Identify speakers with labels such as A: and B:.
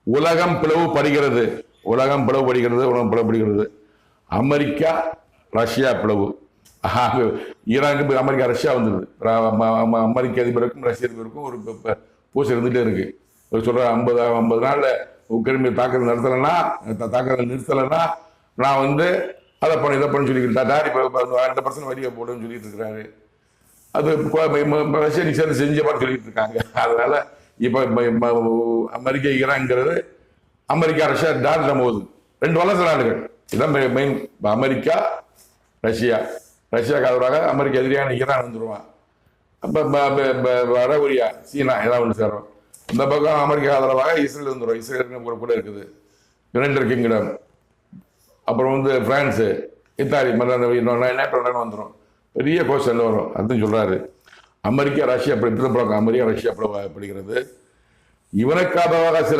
A: உலகம் பிளவுபடுகிறது. உலகம் பிளவுபடுகிறது. உலகம் பிளவுபடுகிறது. அமெரிக்கா ரஷ்யா பிளவு. ஈரானுக்கு அமெரிக்கா ரஷ்யா வந்துடுது. அமெரிக்க அதிபருக்கும் ரஷ்ய அதிபருக்கும் ஒரு பூசை இருந்துகிட்டே இருக்கு. சொல்ற 50 நாள்ல உக்ரைன் தாக்குதல் நிறுத்தலைன்னா நான் வந்து அதை பண்ண இதை பண்ணு சொல்லிக்கிட்டார். இப்போ 2% வரியை போடுன்னு சொல்லிட்டு இருக்கிறாரு. அது ரஷ்யா சேர்ந்து செஞ்சப்பான்னு சொல்லிட்டு இருக்காங்க. அதனால இப்போ அமெரிக்கா ஈரான்ங்கிறது அமெரிக்கா ரஷ்யா டார்ல போகுது. 2 வல்லரசு நாடுகள் இதான் மெயின். அமெரிக்கா ரஷ்யாவுக்கு ஆதரவாக அமெரிக்க எதிரியான ஈரான் வந்துடுவான். அப்போ வடகொரியா சீனா ஏதாவது ஒன்று சேரும். இந்த பக்கம் அமெரிக்கா ஆதரவாக இஸ்ரேல் வந்துடும். இஸ்ரேலுக்கு கூட இருக்குது யுனைடெட் கிங்டம். அப்புறம் வந்து பிரான்ஸு இத்தாலி நேட்டோ வந்துடும். பெரிய கோஷம் வரும். அதுவும் சொல்றாரு அமெரிக்கா ரஷ்யா அமெரிக்கா ரஷ்யா பிடிக்கிறது. இவனுக்கு ஆதரவாக சில